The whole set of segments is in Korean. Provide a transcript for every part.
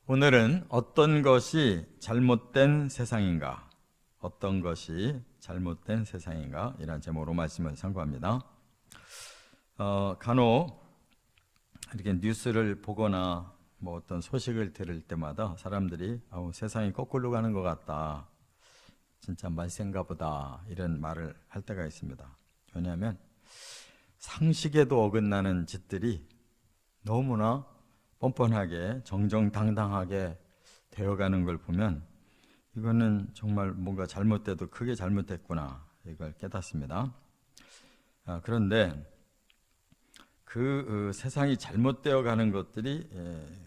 오늘은 어떤 것이 잘못된 세상인가? 어떤 것이 잘못된 세상인가? 이런 제목으로 말씀을 상고합니다. 간혹 이렇게 뉴스를 보거나 뭐 어떤 소식을 들을 때마다 사람들이 세상이 거꾸로 가는 것 같다. 진짜 말세인가 보다. 이런 말을 할 때가 있습니다. 왜냐하면 상식에도 어긋나는 짓들이 너무나 뻔뻔하게 정정당당하게 되어가는 걸 보면 이거는 정말 뭔가 잘못돼도 크게 잘못됐구나 이걸 깨닫습니다. 그런데 그 세상이 잘못되어 가는 것들이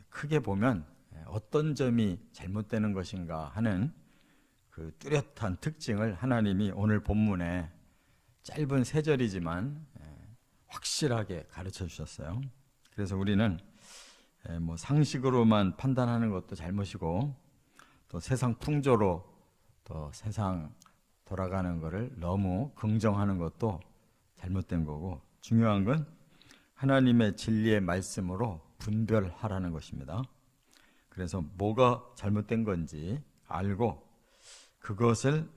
크게 보면 어떤 점이 잘못되는 것인가 하는 그 뚜렷한 특징을 하나님이 오늘 본문에 짧은 세 절이지만 확실하게 가르쳐 주셨어요. 그래서 우리는 뭐 상식으로만 판단하는 것도 잘못이고 또 세상 풍조로 또 세상 돌아가는 것을 너무 긍정하는 것도 잘못된 거고, 중요한 건 하나님의 진리의 말씀으로 분별하라는 것입니다. 그래서 뭐가 잘못된 건지 알고 그것을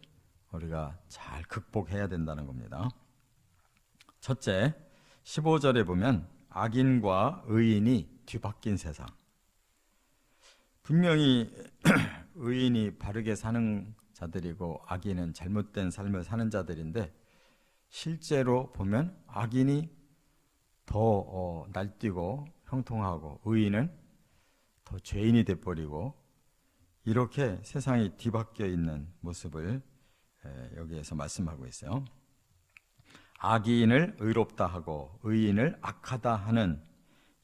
우리가 잘 극복해야 된다는 겁니다. 첫째, 15절에 보면 악인과 의인이 뒤바뀐 세상. 분명히 의인이 바르게 사는 자들이고 악인은 잘못된 삶을 사는 자들인데, 실제로 보면 악인이 더 날뛰고 형통하고 의인은 더 죄인이 돼버리고, 이렇게 세상이 뒤바뀌어 있는 모습을 여기에서 말씀하고 있어요. 악인을 의롭다 하고 의인을 악하다 하는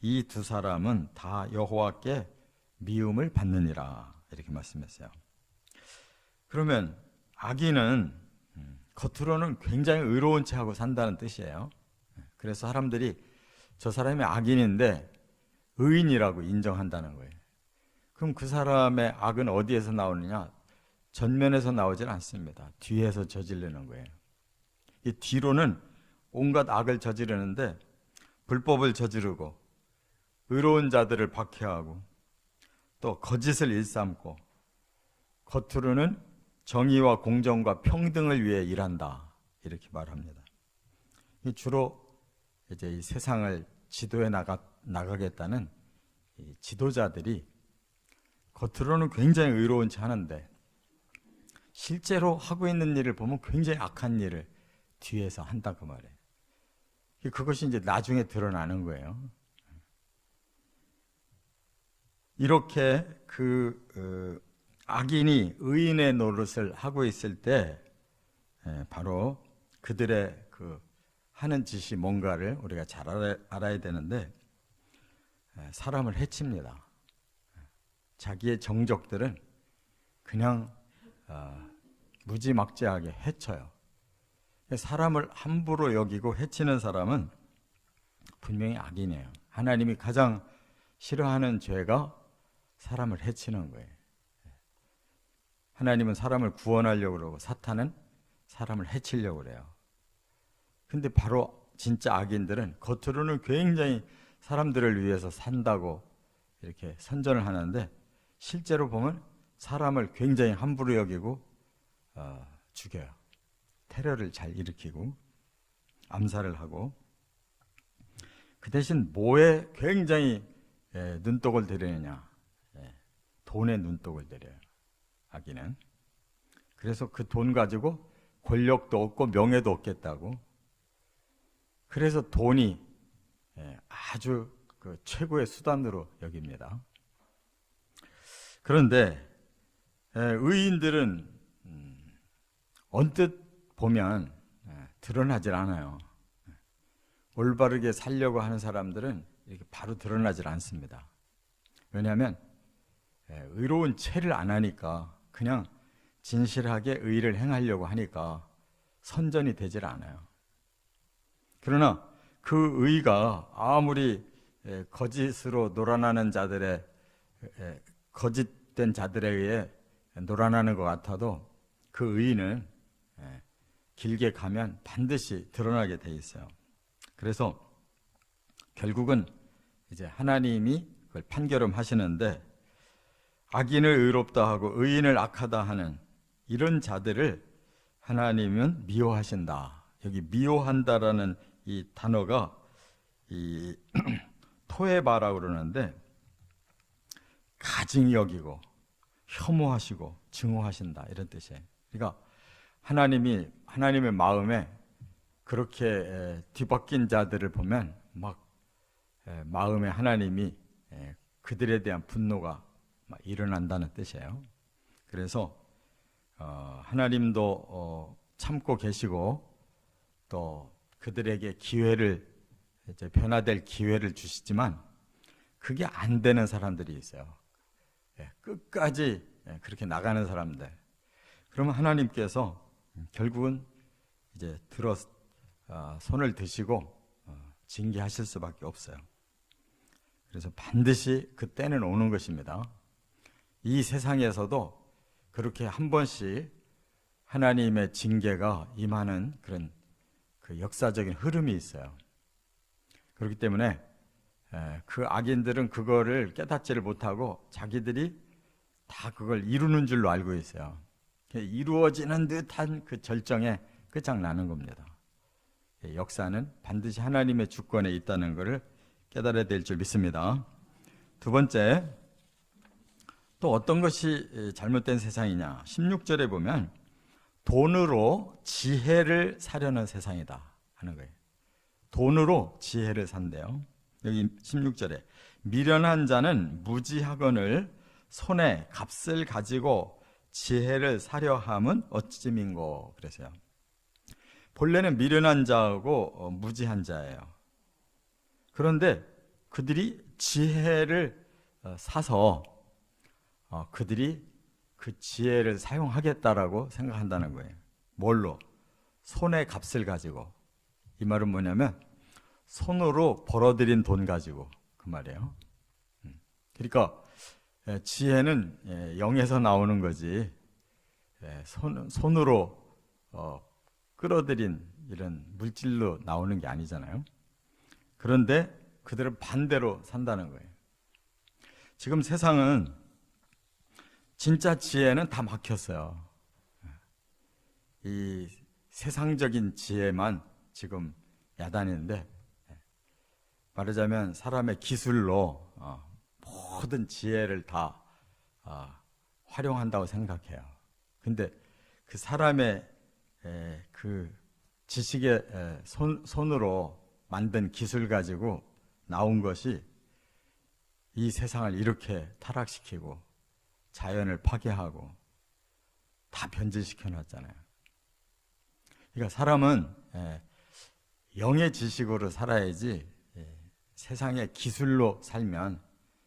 이 두 사람은 다 여호와께 미움을 받느니라, 이렇게 말씀했어요. 그러면 악인은 겉으로는 굉장히 의로운 체하고 산다는 뜻이에요. 그래서 사람들이 저 사람이 악인인데 의인이라고 인정한다는 거예요. 그럼 그 사람의 악은 어디에서 나오느냐? 전면에서 나오질 않습니다. 뒤에서 저지르는 거예요. 이 뒤로는 온갖 악을 저지르는데, 불법을 저지르고 의로운 자들을 박해하고 또 거짓을 일삼고 겉으로는 정의와 공정과 평등을 위해 일한다, 이렇게 말합니다. 주로 이제 이 세상을 지도해 나가겠다는 이 지도자들이 겉으로는 굉장히 의로운 체 하는데 실제로 하고 있는 일을 보면 굉장히 악한 일을 뒤에서 한다, 그 말이에요. 그것이 이제 나중에 드러나는 거예요. 이렇게 악인이 의인의 노릇을 하고 있을 때 바로 그들의 하는 짓이 뭔가를 우리가 잘 알아야 되는데, 사람을 해칩니다. 자기의 정적들은 그냥 무지막지하게 해쳐요. 사람을 함부로 여기고 해치는 사람은 분명히 악인이에요. 하나님이 가장 싫어하는 죄가 사람을 해치는 거예요. 하나님은 사람을 구원하려고 그러고 사탄은 사람을 해치려고 그래요. 근데 바로 진짜 악인들은 겉으로는 굉장히 사람들을 위해서 산다고 이렇게 선전을 하는데, 실제로 보면 사람을 굉장히 함부로 여기고 죽여요. 테러를 잘 일으키고 암살을 하고, 그 대신 뭐에 굉장히 눈독을 들이느냐? 돈에 눈독을 들여요, 악인은. 그래서 그 돈 가지고 권력도 얻고 명예도 얻겠다고. 그래서 돈이 아주 최고의 수단으로 여깁니다. 그런데 의인들은 언뜻 보면 드러나질 않아요. 올바르게 살려고 하는 사람들은 이렇게 바로 드러나질 않습니다. 왜냐하면 의로운 체를 안 하니까, 그냥 진실하게 의를 행하려고 하니까 선전이 되질 않아요. 그러나 그 의가 아무리 거짓으로 놀아나는 자들의 거짓된 자들에 의해 놀아나는 것 같아도 그 의는 길게 가면 반드시 드러나게 돼 있어요. 그래서 결국은 이제 하나님이 그걸 판결하시는데, 악인을 의롭다 하고 의인을 악하다 하는 이런 자들을 하나님은 미워하신다. 여기 미워한다라는 이 단어가 이 토에바라고 그러는데 가증히 여기고 혐오하시고 증오하신다 이런 뜻이에요. 그러니까 하나님의 마음에 그렇게 뒤바뀐 자들을 보면 막 마음에 하나님이 그들에 대한 분노가 막 일어난다는 뜻이에요. 그래서 하나님도 참고 계시고 또 그들에게 기회를 이제 변화될 기회를 주시지만 그게 안 되는 사람들이 있어요. 끝까지 그렇게 나가는 사람들. 그러면 하나님께서 결국은 이제 손을 드시고 징계하실 수밖에 없어요. 그래서 반드시 그때는 오는 것입니다. 이 세상에서도 그렇게 한 번씩 하나님의 징계가 임하는 그런 그 역사적인 흐름이 있어요. 그렇기 때문에 그 악인들은 그거를 깨닫지를 못하고 자기들이 다 그걸 이루는 줄로 알고 있어요. 이루어지는 듯한 그 절정에 끝장나는 겁니다. 역사는 반드시 하나님의 주권에 있다는 것을 깨달아야 될 줄 믿습니다. 두 번째, 또 어떤 것이 잘못된 세상이냐? 16절에 보면 돈으로 지혜를 사려는 세상이다 하는 거예요. 돈으로 지혜를 산대요. 여기 16절에 미련한 자는 무지하거늘 손에 값을 가지고 지혜를 사려 함은 어찌민고 그래서요. 본래는 미련한 자하고 무지한 자예요. 그런데 그들이 지혜를 사서 그들이 그 지혜를 사용하겠다라고 생각한다는 거예요. 뭘로? 손에 값을 가지고. 이 말은 뭐냐면 손으로 벌어들인 돈 가지고 그 말이에요. 그러니까 지혜는 영에서 나오는 거지 손으로 끌어들인 이런 물질로 나오는 게 아니잖아요. 그런데 그들은 반대로 산다는 거예요. 지금 세상은 진짜 지혜는 다 막혔어요. 이 세상적인 지혜만 지금 야단인데 말하자면 사람의 기술로 모든 지혜를 다 활용한다고 생각해요. 근데 그 사람의 그 지식의 손으로 만든 기술 가지고 나온 것이 이 세상을 이렇게 타락시키고 자연을 파괴하고 다 변질시켜 놨잖아요. 그러니까 사람은 영의 지식으로 살아야지 세상의 기술로 살면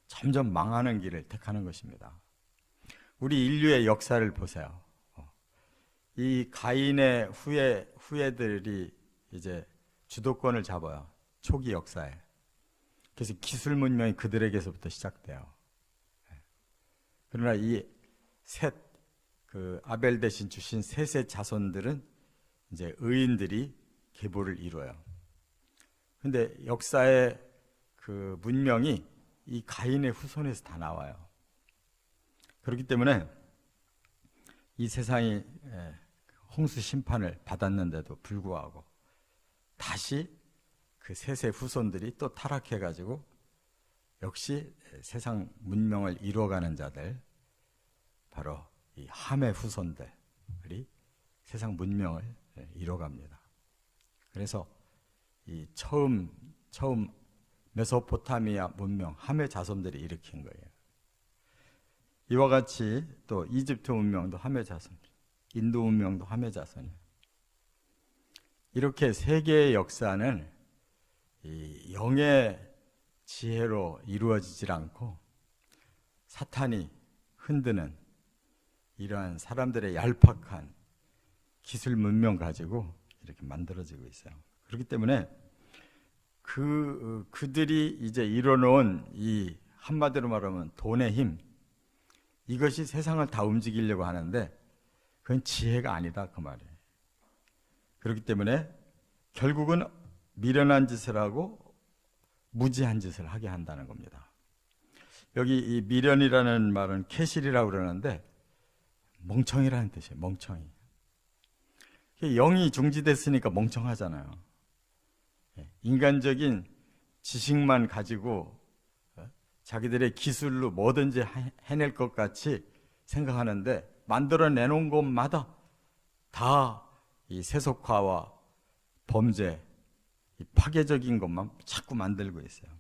점점 망하는 길을 택하는 것입니다. 우리 인류의 역사를 보세요. 이 가인의 후예들이 이제 주도권을 잡아요. 초기 역사에. 그래서 기술 문명이 그들에게서부터 시작돼요. 그러나 이 아벨 대신 주신 셋의 자손들은 이제 의인들이 계보를 이뤄요. 근데 역사의 그 문명이 이 가인의 후손에서 다 나와요. 그렇기 때문에 이 세상이 홍수 심판을 받았는데도 불구하고 다시 그 셋의 후손들이 또 타락해가지고 역시 세상 문명을 이루어가는 자들, 바로 이 함의 후손들이 세상 문명을 이뤄갑니다. 그래서 이 처음 메소포타미아 문명, 함의 자손들이 일으킨 거예요. 이와 같이 또 이집트 문명도 함의 자손, 인도 문명도 함의 자손이에요. 이렇게 세계의 역사는 이 영의 지혜로 이루어지질 않고 사탄이 흔드는 이러한 사람들의 얄팍한 기술 문명 가지고 이렇게 만들어지고 있어요. 그렇기 때문에 그들이 이제 이뤄놓은 이 한마디로 말하면 돈의 힘, 이것이 세상을 다 움직이려고 하는데 그건 지혜가 아니다 그 말이에요. 그렇기 때문에 결국은 미련한 짓을 하고 무지한 짓을 하게 한다는 겁니다. 여기 이 미련이라는 말은 캐실이라고 그러는데 멍청이라는 뜻이에요. 멍청이. 영이 중지됐으니까 멍청하잖아요. 인간적인 지식만 가지고 자기들의 기술로 뭐든지 해낼 것 같이 생각하는데 만들어내놓은 것마다 다 이 세속화와 범죄, 이 파괴적인 것만 자꾸 만들고 있어요.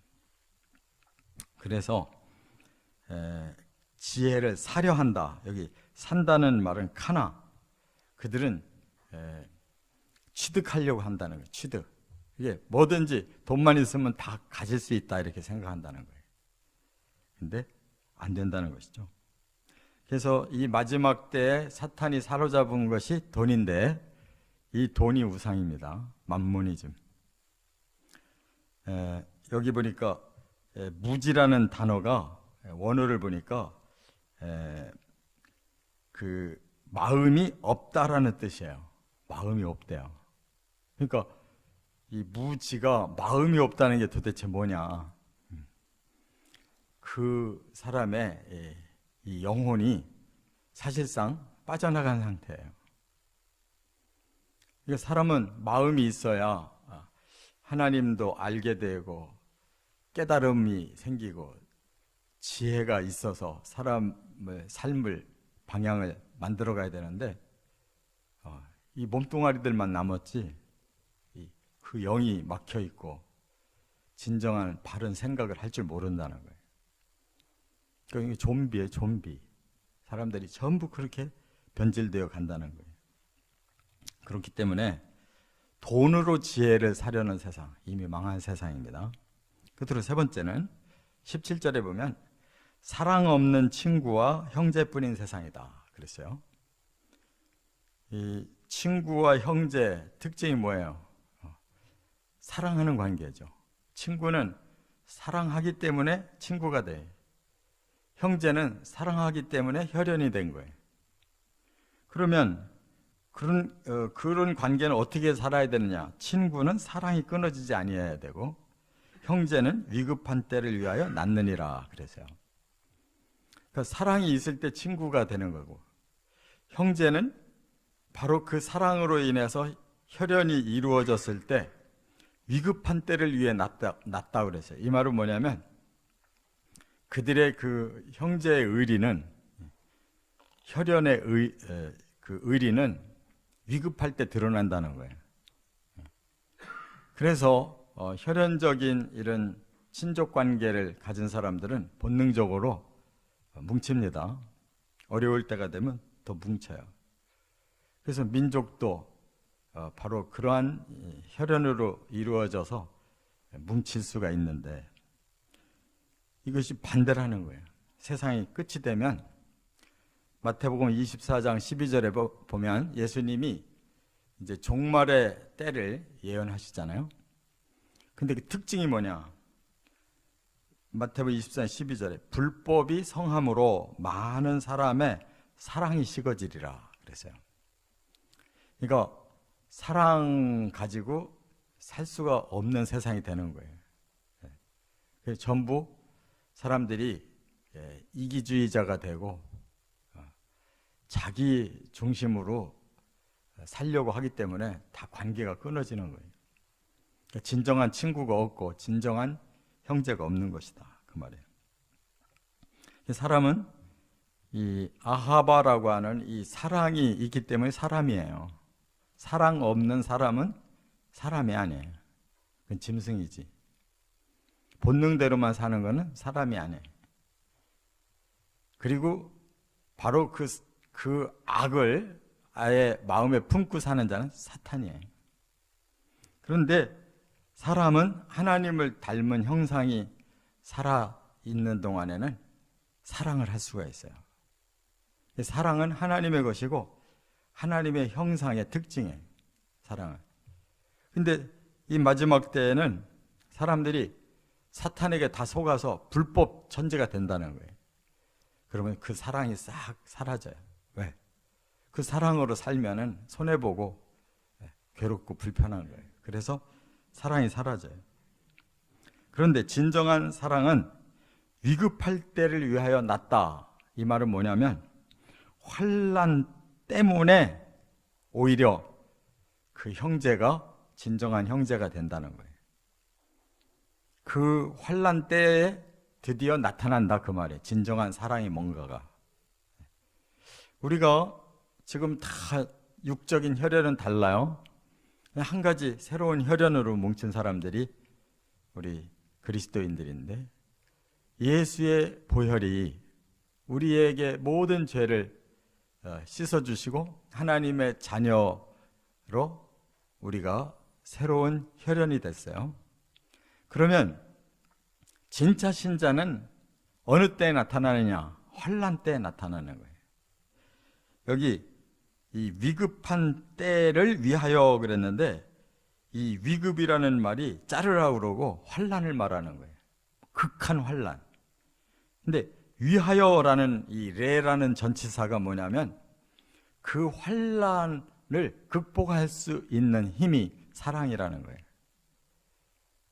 그래서 지혜를 사려 한다. 여기 산다는 말은 카나. 그들은 취득하려고 한다는 거예요. 취득. 이게 뭐든지 돈만 있으면 다 가질 수 있다 이렇게 생각한다는 거예요. 근데 안 된다는 것이죠. 그래서 이 마지막 때에 사탄이 사로잡은 것이 돈인데 이 돈이 우상입니다. 만모니즘. 여기 보니까 무지라는 단어가 원어를 보니까 그 마음이 없다라는 뜻이에요. 마음이 없대요. 그러니까 이 무지가 마음이 없다는 게 도대체 뭐냐? 그 사람의 이 영혼이 사실상 빠져나간 상태예요. 그러니까 사람은 마음이 있어야 하나님도 알게 되고 깨달음이 생기고 지혜가 있어서 사람의 삶을 방향을 만들어 가야 되는데 이 몸뚱아리들만 남았지 그 영이 막혀 있고 진정한 바른 생각을 할 줄 모른다는 거예요. 그러니까 좀비예요, 좀비. 사람들이 전부 그렇게 변질되어 간다는 거예요. 그렇기 때문에 돈으로 지혜를 사려는 세상, 이미 망한 세상입니다. 끝으로 세 번째는 17절에 보면 사랑 없는 친구와 형제뿐인 세상이다 그랬어요. 이 친구와 형제 특징이 뭐예요? 사랑하는 관계죠. 친구는 사랑하기 때문에 친구가 돼. 형제는 사랑하기 때문에 혈연이 된 거예요. 그러면 그런 관계는 어떻게 살아야 되느냐? 친구는 사랑이 끊어지지 아니해야 되고 형제는 위급한 때를 위하여 낳느니라 그래서요. 그러니까 사랑이 있을 때 친구가 되는 거고 형제는 바로 그 사랑으로 인해서 혈연이 이루어졌을 때 위급한 때를 위해 낳다 그랬어요. 이 말은 뭐냐면 그들의 그 형제의 의리는 혈연의 그 의리는 위급할 때 드러난다는 거예요. 그래서 혈연적인 이런 친족 관계를 가진 사람들은 본능적으로 뭉칩니다. 어려울 때가 되면 더 뭉쳐요. 그래서 민족도 바로 그러한 혈연으로 이루어져서 뭉칠 수가 있는데 이것이 반대라는 거예요. 세상이 끝이 되면 마태복음 24장 12절에 보면 예수님이 이제 종말의 때를 예언하시잖아요. 근데 그 특징이 뭐냐? 마태복음 24장 12절에 불법이 성함으로 많은 사람의 사랑이 식어지리라 그랬어요. 그러니까 사랑 가지고 살 수가 없는 세상이 되는 거예요. 그래서 전부 사람들이 이기주의자가 되고 자기 중심으로 살려고 하기 때문에 다 관계가 끊어지는 거예요. 그러니까 진정한 친구가 없고 진정한 형제가 없는 것이다 그 말이에요. 사람은 이 아하바라고 하는 이 사랑이 있기 때문에 사람이에요. 사랑 없는 사람은 사람이 아니에요. 그건 짐승이지. 본능대로만 사는 거는 사람이 아니에요. 그리고 바로 그 악을 아예 마음에 품고 사는 자는 사탄이에요. 그런데 사람은 하나님을 닮은 형상이 살아있는 동안에는 사랑을 할 수가 있어요. 사랑은 하나님의 것이고 하나님의 형상의 특징이에요. 사랑은. 근데 이 마지막 때에는 사람들이 사탄에게 다 속아서 불법 천지가 된다는 거예요. 그러면 그 사랑이 싹 사라져요. 왜? 그 사랑으로 살면은 손해보고 괴롭고 불편한 거예요. 그래서 사랑이 사라져요. 그런데 진정한 사랑은 위급할 때를 위하여 낳다. 이 말은 뭐냐면 환난 때문에 오히려 그 형제가 진정한 형제가 된다는 거예요. 그 환난 때에 드디어 나타난다 그 말이에요. 진정한 사랑이 뭔가가. 우리가 지금 다 육적인 혈연은 달라요. 한 가지 새로운 혈연으로 뭉친 사람들이 우리 그리스도인들인데, 예수의 보혈이 우리에게 모든 죄를 씻어주시고 하나님의 자녀로 우리가 새로운 혈연이 됐어요. 그러면 진짜 신자는 어느 때에 나타나느냐? 환난 때에 나타나는 거예요. 여기 이 위급한 때를 위하여 그랬는데, 이 위급이라는 말이 자르라 그러고 환난을 말하는 거예요. 극한 환난. 근데 위하여라는 이 레라는 전치사가 뭐냐면 그 환난을 극복할 수 있는 힘이 사랑이라는 거예요.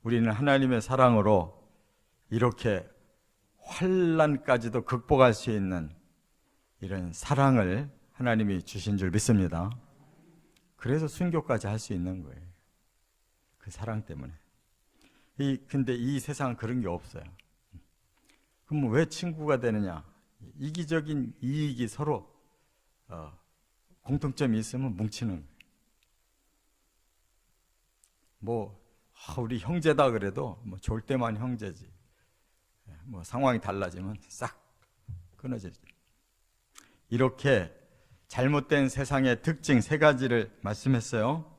우리는 하나님의 사랑으로 이렇게 환난까지도 극복할 수 있는 이런 사랑을 하나님이 주신 줄 믿습니다. 그래서 순교까지 할 수 있는 거예요. 그 사랑 때문에. 근데 이 세상은 그런 게 없어요. 그럼 왜 친구가 되느냐? 이기적인 이익이 서로 공통점이 있으면 뭉치는 거예요. 우리 형제다 그래도 좋을 때만 형제지. 상황이 달라지면 싹 끊어지죠. 이렇게 잘못된 세상의 특징 세 가지를 말씀했어요.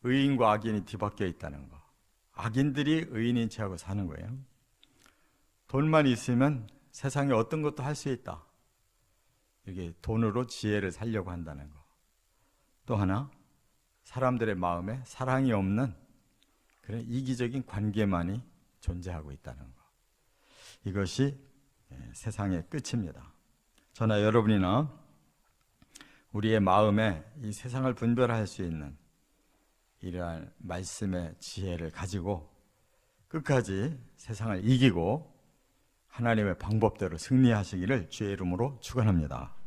의인과 악인이 뒤바뀌어 있다는 거. 악인들이 의인인 체하고 사는 거예요. 돈만 있으면 세상에 어떤 것도 할 수 있다. 이게 돈으로 지혜를 살려고 한다는 거. 또 하나, 사람들의 마음에 사랑이 없는 그런 이기적인 관계만이 존재하고 있다는 거. 이것이 세상의 끝입니다. 저나 여러분이나 우리의 마음에 이 세상을 분별할 수 있는 이러한 말씀의 지혜를 가지고 끝까지 세상을 이기고 하나님의 방법대로 승리하시기를 주의 이름으로 축원합니다.